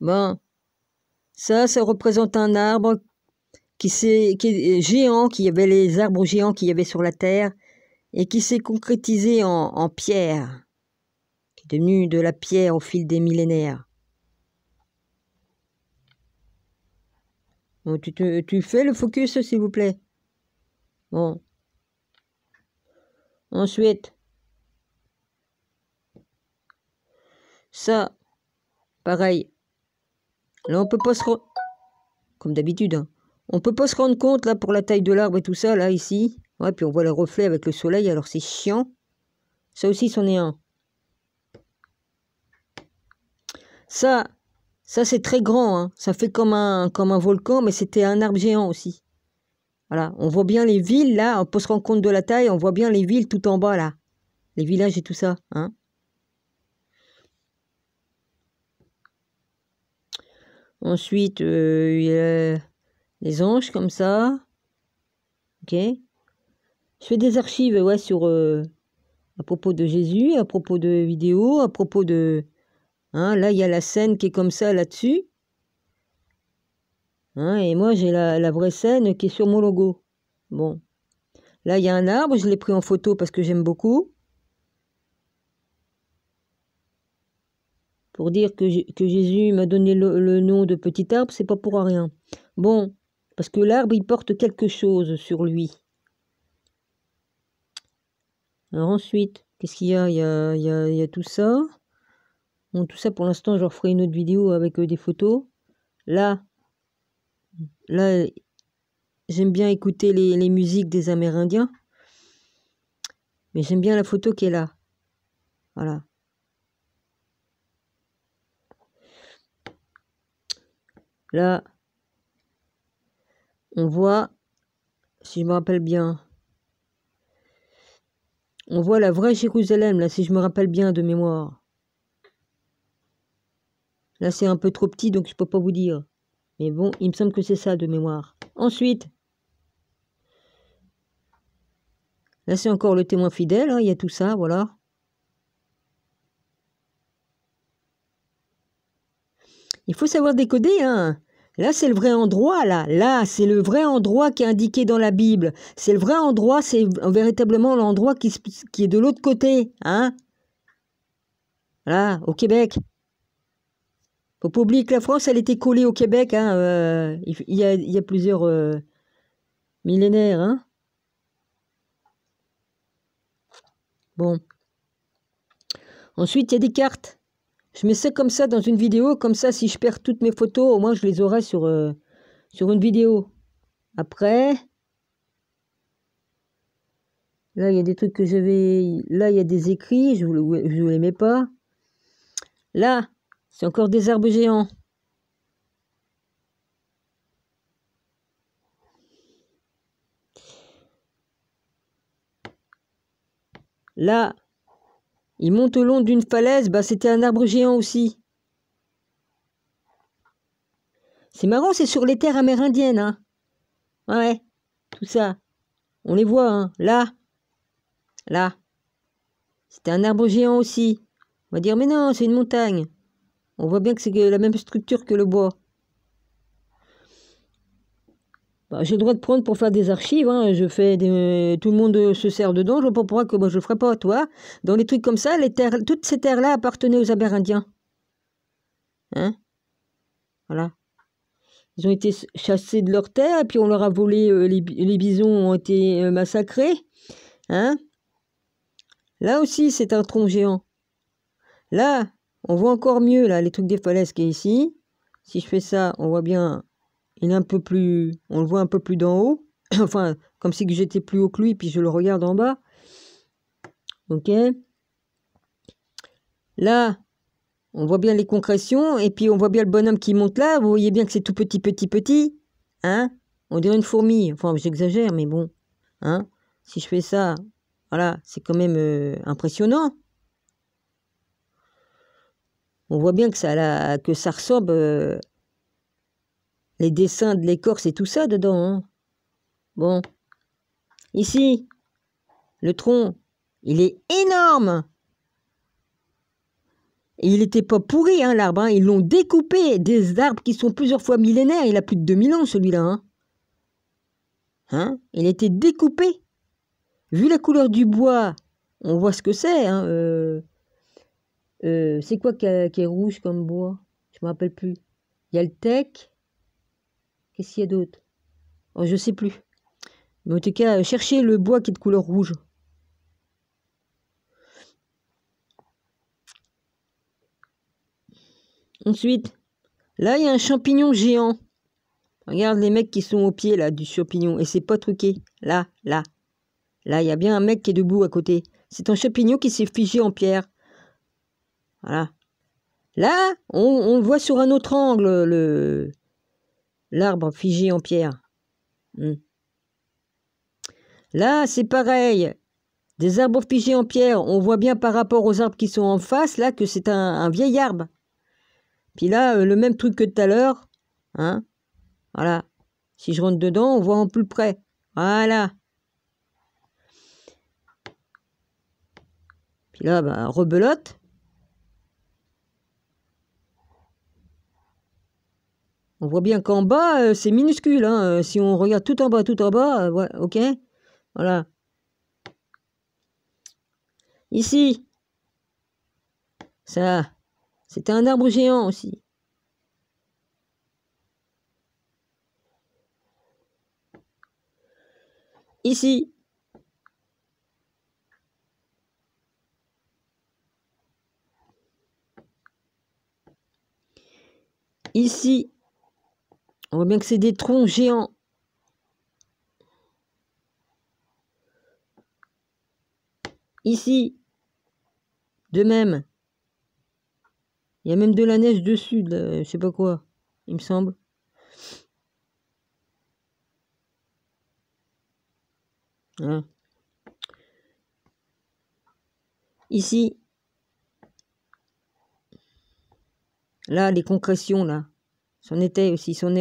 Bon, ça représente un arbre qui est géant, qui y avait les arbres géants qu'il y avait sur la terre, et qui s'est concrétisé en pierre, qui est devenu de la pierre au fil des millénaires. Bon, tu fais le focus, s'il vous plaît. Bon. Ensuite, ça, pareil. Là, on peut pas se rendre... Comme d'habitude, hein. On peut pas se rendre compte, là, pour la taille de l'arbre et tout ça, là, ici. Ouais, puis on voit le reflet avec le soleil, alors c'est chiant. Ça aussi, c'en est un. Ça c'est très grand, hein. Ça fait comme un volcan, mais c'était un arbre géant aussi. Voilà, on voit bien les villes, là, on peut se rendre compte de la taille, on voit bien les villes tout en bas, là. Les villages et tout ça, hein. Ensuite, il y a les anges, comme ça. Ok. Je fais des archives, ouais, sur... à propos de Jésus, à propos de vidéos, à propos de... Hein, là, il y a la scène qui est comme ça, là-dessus. Hein, et moi, j'ai la vraie scène qui est sur mon logo. Bon. Là, il y a un arbre, je l'ai pris en photo parce que j'aime beaucoup. Pour dire que Jésus m'a donné le nom de petit arbre, c'est pas pour rien. Bon, parce que l'arbre, il porte quelque chose sur lui. Alors ensuite, qu'est-ce qu'il y a? Il y a tout ça. Bon, tout ça, pour l'instant, je referai une autre vidéo avec des photos. Là, j'aime bien écouter les musiques des Amérindiens. Mais j'aime bien la photo qui est là. Voilà. Là, on voit, si je me rappelle bien, on voit la vraie Jérusalem, là, si je me rappelle bien de mémoire. Là, c'est un peu trop petit, donc je peux pas vous dire. Mais bon, il me semble que c'est ça de mémoire. Ensuite, là, c'est encore le témoin fidèle, hein, il y a tout ça, voilà. Il faut savoir décoder, hein. Là, c'est le vrai endroit, là. Là, c'est le vrai endroit qui est indiqué dans la Bible. C'est le vrai endroit, c'est véritablement l'endroit qui est de l'autre côté, hein. Voilà, au Québec. Faut pas oublier que la France, elle était collée au Québec, hein. Il y a plusieurs millénaires, hein. Bon. Ensuite, il y a des cartes. Je mets ça comme ça dans une vidéo, comme ça, si je perds toutes mes photos, au moins je les aurai sur une vidéo. Après, là, il y a des trucs que j'avais... Là, il y a des écrits, je vous les mets pas. Là, c'est encore des arbres géants. Là, il monte au long d'une falaise, bah c'était un arbre géant aussi. C'est marrant, c'est sur les terres amérindiennes, hein. Ouais, tout ça. On les voit, hein. Là. C'était un arbre géant aussi. On va dire, mais non, c'est une montagne. On voit bien que c'est la même structure que le bois. Bah, j'ai le droit de prendre pour faire des archives, hein. Je fais tout le monde se sert dedans, je vois pas pourquoi que moi je le ferais pas, toi. Dans les trucs comme ça, toutes ces terres-là appartenaient aux Amérindiens. Hein? Voilà. Ils ont été chassés de leurs terres, et puis on leur a volé, les bisons ont été massacrés. Hein? Là aussi, c'est un tronc géant. Là, on voit encore mieux, là, les trucs des falaises qui est ici. Si je fais ça, on voit bien, il est un peu plus, on le voit un peu plus d'en haut. Enfin, comme si j'étais plus haut que lui, puis je le regarde en bas. Ok. Là, on voit bien les concrétions, et puis on voit bien le bonhomme qui monte là. Vous voyez bien que c'est tout petit. Hein? On dirait une fourmi. Enfin, j'exagère, mais bon. Hein? Si je fais ça, voilà, c'est quand même impressionnant. On voit bien que ça ressemble... les dessins de l'écorce et tout ça dedans. Hein. Bon. Ici, le tronc, il est énorme. Et il n'était pas pourri, hein, l'arbre. Hein. Ils l'ont découpé. Des arbres qui sont plusieurs fois millénaires. Il a plus de 2000 ans, celui-là. Hein. Hein, il était découpé. Vu la couleur du bois, on voit ce que c'est. Hein, c'est quoi qui est rouge comme bois? Je me rappelle plus. Il y a le teck. Qu'est-ce qu'il y a d'autre? Oh, je sais plus. Mais en tout cas, cherchez le bois qui est de couleur rouge. Ensuite, là, il y a un champignon géant. Regarde les mecs qui sont au pied, là, du champignon. Et c'est pas truqué. Là, là. Là, il y a bien un mec qui est debout à côté. C'est un champignon qui s'est figé en pierre. Voilà. Là, on le voit sur un autre angle, l'arbre figé en pierre. Là, c'est pareil. Des arbres figés en pierre, on voit bien par rapport aux arbres qui sont en face, là, que c'est un vieil arbre. Puis là, le même truc que tout à l'heure. Hein, voilà. Si je rentre dedans, on voit en plus près. Voilà. Puis là, bah, rebelote. On voit bien qu'en bas, c'est minuscule. Hein. Si on regarde tout en bas, voilà, ok. Voilà. Ici. Ça, c'était un arbre géant aussi. Ici. Ici. On voit bien que c'est des troncs géants. Ici. De même. Il y a même de la neige dessus, je sais pas quoi, il me semble. Hein. Ici. Là, les concrétions, là. C'en est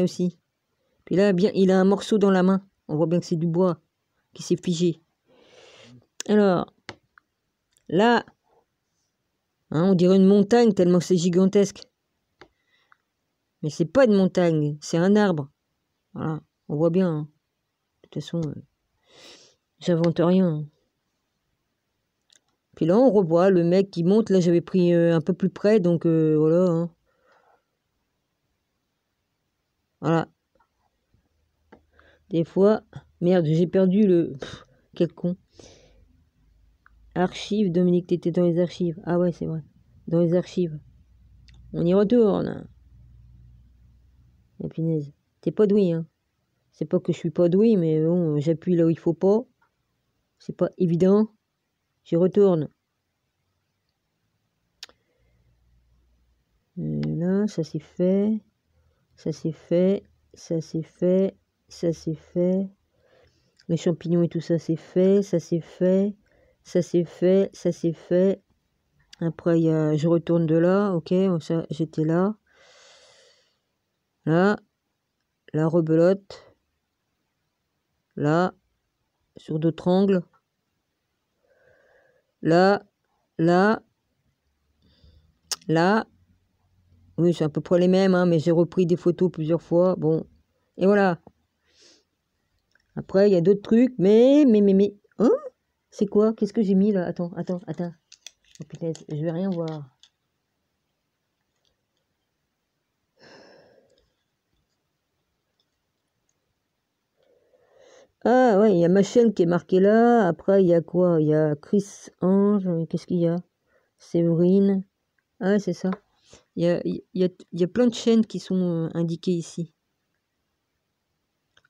aussi. Puis là, bien, il a un morceau dans la main. On voit bien que c'est du bois qui s'est figé. Alors, là, hein, on dirait une montagne tellement c'est gigantesque. Mais c'est pas une montagne, c'est un arbre. Voilà, on voit bien. Hein. De toute façon, j'invente rien. Hein. Puis là, on revoit le mec qui monte. Là, j'avais pris un peu plus près, donc voilà. Hein. Voilà. Des fois, merde, j'ai perdu le... Pff, quel con. Archives, Dominique, t'étais dans les archives. Ah ouais, c'est vrai. Dans les archives. On y retourne. La punaise. T'es pas doué, hein. C'est pas que je suis pas doué, mais bon, j'appuie là où il faut pas. C'est pas évident. J'y retourne. Là, ça c'est fait. Ça c'est fait. Ça c'est fait. Ça c'est fait. Les champignons et tout ça c'est fait. Ça c'est fait. Ça c'est fait. Ça c'est fait. Après, je retourne de là. Ok, ça, j'étais là. Là. La rebelote. Là. Sur d'autres angles. Là. Là. Là. Oui, c'est à peu près les mêmes, hein, mais j'ai repris des photos plusieurs fois. Bon. Et voilà. Après, il y a d'autres trucs, mais. Hein? C'est quoi? Qu'est-ce que j'ai mis là? Attends. Oh putain, je vais rien voir. Ah ouais, il y a ma chaîne qui est marquée là. Après, il y a quoi? Il y a Chris Ange. Qu'est-ce qu'il y a? Séverine. Ah, c'est ça. Il y a plein de chaînes qui sont indiquées ici.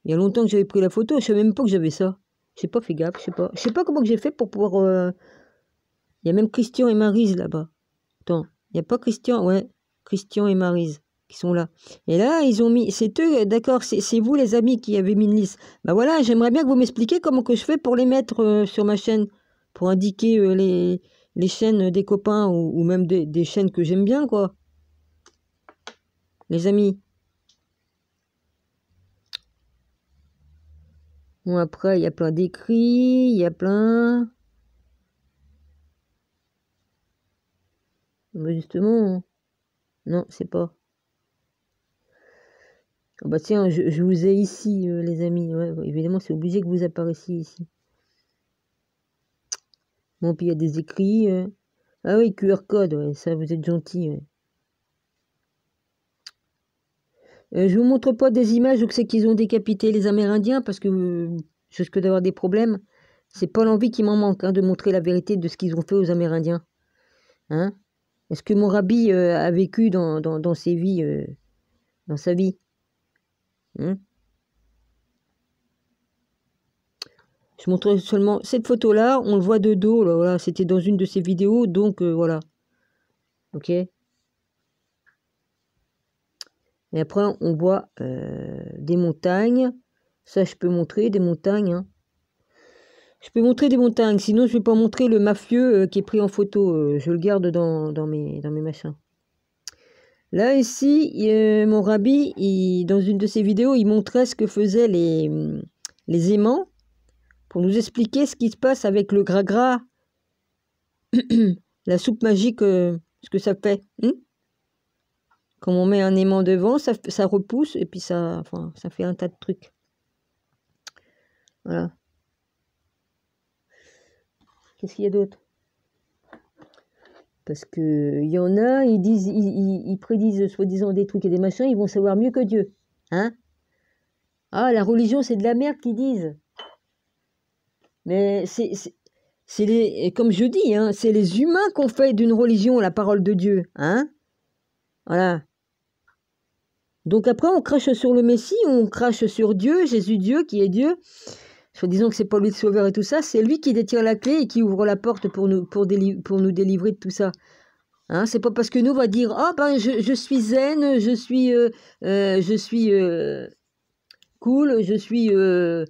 Il y a longtemps que j'avais pris la photo. Je savais même pas que j'avais ça. J'ai pas fait gaffe. Je sais pas comment que j'ai fait pour pouvoir. Il y a même Christian et Maryse là-bas. Attends, il n'y a pas Christian. Ouais, Christian et Maryse qui sont là. Et là, ils ont mis, c'est eux, d'accord, c'est vous les amis qui avez mis une liste. Bah voilà, j'aimerais bien que vous m'expliquiez comment que je fais pour les mettre sur ma chaîne, pour indiquer les chaînes des copains ou même des chaînes que j'aime bien, quoi. Les amis. Bon, après, il y a plein d'écrits, il y a plein... Bah justement, non, c'est pas. Ah bah tiens, je vous ai ici, les amis. Ouais, ouais, évidemment, c'est obligé que vous apparaissiez ici. Bon, puis il y a des écrits. Ah oui, QR code, ouais, ça, vous êtes gentil. Ouais. Je vous montre pas des images où c'est qu'ils ont décapité les Amérindiens parce que je risque d'avoir des problèmes. C'est pas l'envie qui m'en manque hein, de montrer la vérité de ce qu'ils ont fait aux Amérindiens. Hein? Est-ce que mon rabbi a vécu dans ses vies, dans sa vie hein? Je montre seulement cette photo-là, on le voit de dos, là, voilà, c'était dans une de ses vidéos, donc voilà. Ok. Et après, on voit des montagnes. Ça, je peux montrer des montagnes. Hein. Je peux montrer des montagnes, sinon je vais pas montrer le mafieux qui est pris en photo. Je le garde dans mes machins. Là, ici, mon rabbi, dans une de ses vidéos, il montrait ce que faisaient les aimants pour nous expliquer ce qui se passe avec le gras-gras, la soupe magique, ce que ça fait. Quand on met un aimant devant, ça repousse et puis ça fait un tas de trucs. Voilà. Qu'est-ce qu'il y a d'autre? Parce que il y en a, ils prédisent soi-disant des trucs et des machins, ils vont savoir mieux que Dieu. Hein? Ah, la religion, c'est de la merde qu'ils disent. Mais c'est les, comme je dis, hein, c'est les humains qu'on fait d'une religion la parole de Dieu. Hein? Voilà. Donc après, on crache sur le Messie, on crache sur Dieu, Jésus Dieu, qui est Dieu. Soit disons que c'est pas lui le sauveur et tout ça, c'est lui qui détient la clé et qui ouvre la porte pour nous délivrer de tout ça. Hein, c'est pas parce que nous on va dire ah ben je suis zen, je suis cool, je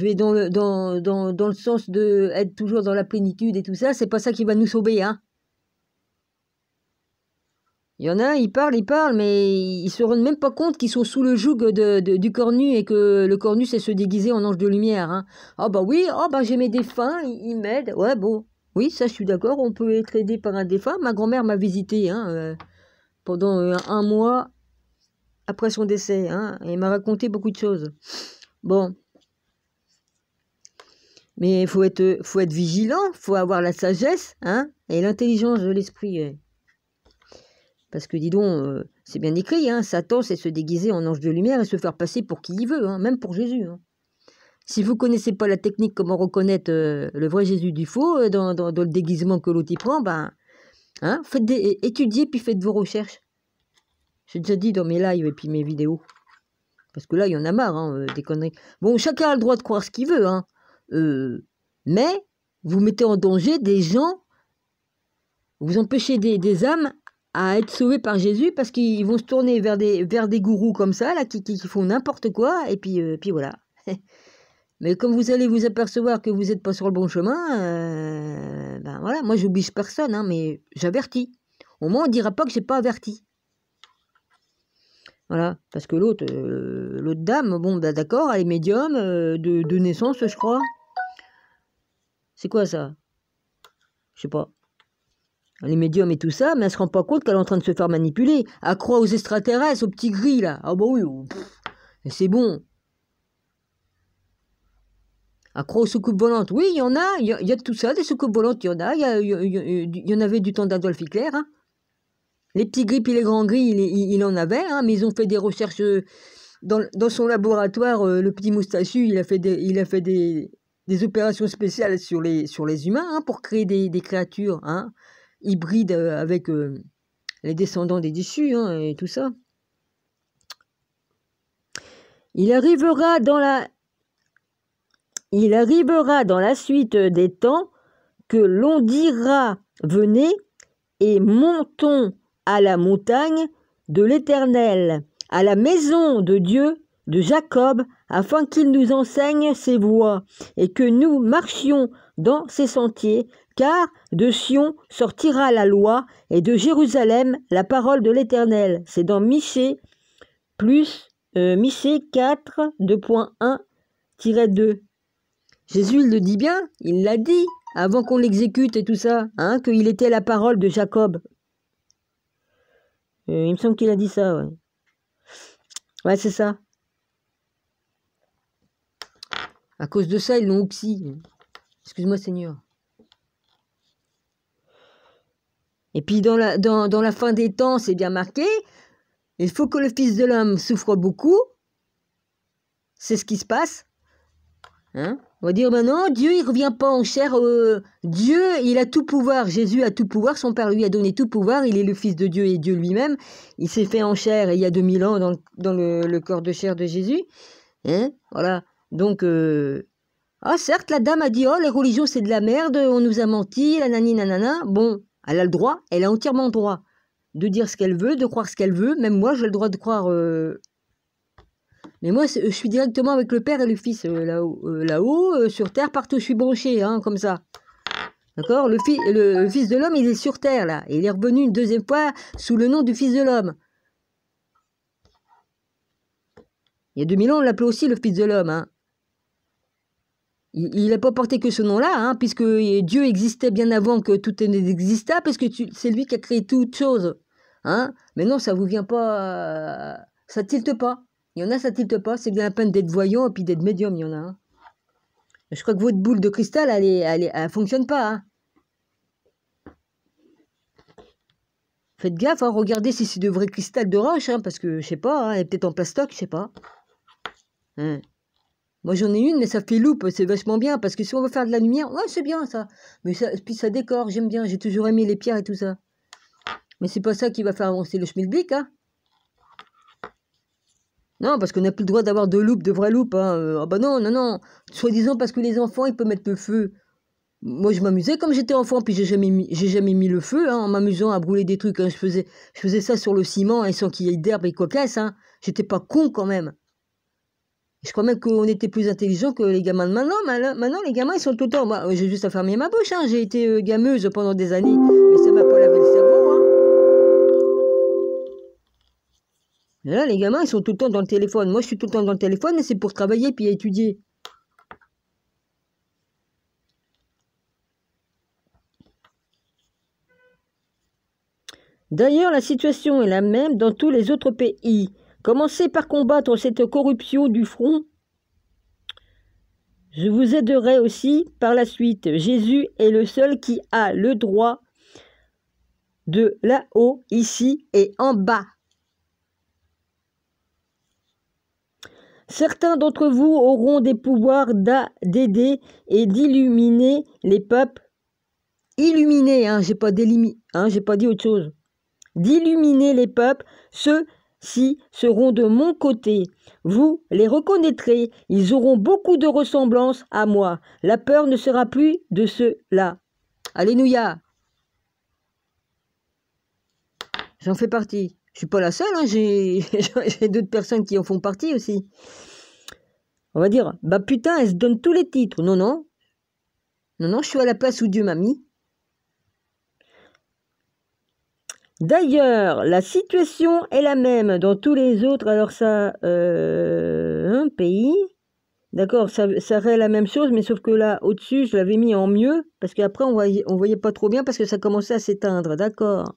vais dans le sens de être toujours dans la plénitude et tout ça, c'est pas ça qui va nous sauver hein. Il y en a, ils parlent, mais ils se rendent même pas compte qu'ils sont sous le joug du cornu et que le cornu, c'est se déguiser en ange de lumière. Hein. Ah bah oui, oh bah j'ai mes défunts, ils m'aident. Ouais, bon, oui, ça je suis d'accord, on peut être aidé par un défunt. Ma grand-mère m'a visité hein, pendant un mois après son décès hein, et m'a raconté beaucoup de choses. Bon, mais il faut être vigilant, faut avoir la sagesse hein, et l'intelligence de l'esprit. Parce que dis donc, c'est bien écrit, hein, Satan c'est se déguiser en ange de lumière et se faire passer pour qui il veut, hein, même pour Jésus. Hein. Si vous ne connaissez pas la technique, comment reconnaître le vrai Jésus du faux dans le déguisement que l'autre y prend, ben, hein, étudiez puis faites vos recherches. J'ai déjà dit dans mes lives et puis mes vidéos. Parce que là, il y en a marre, hein, des conneries. Bon, chacun a le droit de croire ce qu'il veut, hein, mais vous mettez en danger des gens, vous empêchez des âmes à être sauvés par Jésus parce qu'ils vont se tourner vers des gourous comme ça là qui font n'importe quoi et puis voilà. Mais comme vous allez vous apercevoir que vous n'êtes pas sur le bon chemin, ben voilà, moi j'oblige personne hein, mais j'avertis. Au moins on dira pas que j'ai pas averti. Voilà, parce que l'autre dame, bon ben d'accord, elle est médium de naissance je crois. C'est quoi ça? Je sais pas. Les médiums et tout ça, mais elle se rend pas compte qu'elle est en train de se faire manipuler. Elle croit aux extraterrestres, aux petits gris, là. Ah bah oui, c'est bon. Elle croit aux soucoupes volantes. Oui, il y en a, il y a tout ça, des soucoupes volantes, il y en a. Il y en avait du temps d'Adolf Hitler. Hein. Les petits gris et les grands gris, il en avait, hein, mais ils ont fait des recherches dans son laboratoire. Le petit moustachu, il a fait des opérations spéciales sur les humains hein, pour créer des créatures hein, hybrides avec... les descendants des déchus, hein, et tout ça. Il arrivera dans la suite des temps que l'on dira « Venez et montons à la montagne de l'Éternel, à la maison de Dieu de Jacob, afin qu'il nous enseigne ses voies, et que nous marchions dans ses sentiers, car de Sion sortira la loi, et de Jérusalem la parole de l'Éternel. » C'est dans Michée, Michée 4, 2.1-2. Jésus, il le dit bien, il l'a dit. avant qu'on l'exécute et tout ça, hein, qu'il était la parole de Jacob. Il me semble qu'il a dit ça, ouais. Ouais, c'est ça. À cause de ça, ils l'ont oxy. Excuse-moi, Seigneur. Et puis, dans la fin des temps, c'est bien marqué, il faut que le Fils de l'homme souffre beaucoup. C'est ce qui se passe. Hein? On va dire maintenant, Dieu, il revient pas en chair. Dieu, il a tout pouvoir. Jésus a tout pouvoir. Son Père lui a donné tout pouvoir. Il est le Fils de Dieu et Dieu lui-même. Il s'est fait en chair il y a 2000 ans dans le corps de chair de Jésus. Hein? Voilà. Donc, certes, la dame a dit, oh, les religions, c'est de la merde. On nous a menti, nanani, nanana. Bon, elle a le droit. Elle a entièrement le droit de dire ce qu'elle veut, de croire ce qu'elle veut. Même moi, j'ai le droit de croire... Mais moi, je suis directement avec le Père et le Fils, là-haut, sur Terre, partout, je suis branché, hein, comme ça. D'accord? Le Fils de l'homme, il est sur Terre, là. Il est revenu une deuxième fois sous le nom du Fils de l'homme. Il y a 2000 ans, on l'appelait aussi le Fils de l'homme, hein. Il n'a pas porté que ce nom-là, hein, puisque Dieu existait bien avant que tout n'existât, parce que c'est lui qui a créé toute chose. Hein? Mais non, ça vous vient pas... ça tilte pas. Il y en a, ça tilte pas. C'est bien la peine d'être voyant et puis d'être médium, il y en a. Hein. Je crois que votre boule de cristal, elle fonctionne pas. Hein. Faites gaffe, hein, regardez si c'est de vrai cristal de roche, hein, parce que, je sais pas, hein, elle est peut-être en plastoc, je sais pas. Hein. Moi, j'en ai une, mais ça fait loupe, c'est vachement bien, parce que si on veut faire de la lumière, ouais, c'est bien, ça. Mais puis ça décore, j'aime bien, j'ai toujours aimé les pierres et tout ça. Mais c'est pas ça qui va faire avancer le schmilblick, hein. Non, parce qu'on n'a plus le droit d'avoir de loupe, de vraie loupe. Hein. Ah bah non, non, non. Soi-disant parce que les enfants, ils peuvent mettre le feu. Moi, je m'amusais comme j'étais enfant, puis j'ai jamais mis le feu, hein, en m'amusant à brûler des trucs. Hein. Je faisais ça sur le ciment, hein, sans qu'il y ait d'herbe et cocasse. Hein. J'étais pas con quand même. Je crois même qu'on était plus intelligents que les gamins de maintenant. Maintenant, les gamins, ils sont tout le temps... Moi, j'ai juste à fermer ma bouche. Hein. J'ai été gameuse pendant des années, mais ça m'a pas lavé le cerveau. Hein. Et là, les gamins, ils sont tout le temps dans le téléphone. Moi, je suis tout le temps dans le téléphone, mais c'est pour travailler puis étudier. D'ailleurs, la situation est la même dans tous les autres pays. Commencez par combattre cette corruption du front. Je vous aiderai aussi par la suite. Jésus est le seul qui a le droit de là-haut, ici et en bas. Certains d'entre vous auront des pouvoirs d'aider et d'illuminer les peuples. Illuminer, hein, j'ai pas dit autre chose. D'illuminer les peuples, ceux-ci seront de mon côté. Vous les reconnaîtrez, ils auront beaucoup de ressemblances à moi. La peur ne sera plus de ceux-là. Alléluia. J'en fais partie. Je suis pas la seule, hein, j'ai d'autres personnes qui en font partie aussi. On va dire, bah putain, elle se donne tous les titres. Non, non. Non, non, je suis à la place où Dieu m'a mis. D'ailleurs, la situation est la même dans tous les autres. Alors ça, un pays. D'accord, ça serait la même chose, mais sauf que là, au-dessus, je l'avais mis en mieux, parce qu'après, on voyait pas trop bien, parce que ça commençait à s'éteindre. D'accord.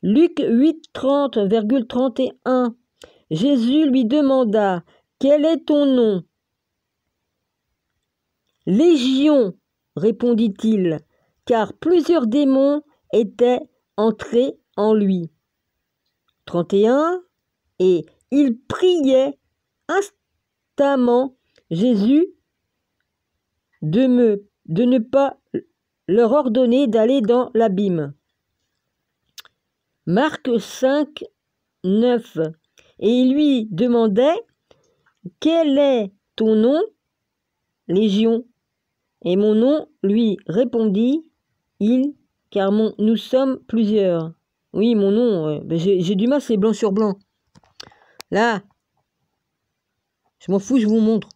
Luc 8, 30,31. Jésus lui demanda, quel est ton nom? Légion, répondit-il, car plusieurs démons étaient entrés en lui. 31. Et il priait instamment Jésus de ne pas leur ordonner d'aller dans l'abîme. Marc 5, 9. Et il lui demandait, quel est ton nom? Légion. Et mon nom lui répondit, car nous sommes plusieurs. Oui, mon nom, j'ai du mal, c'est blanc sur blanc. Là, je m'en fous, je vous montre.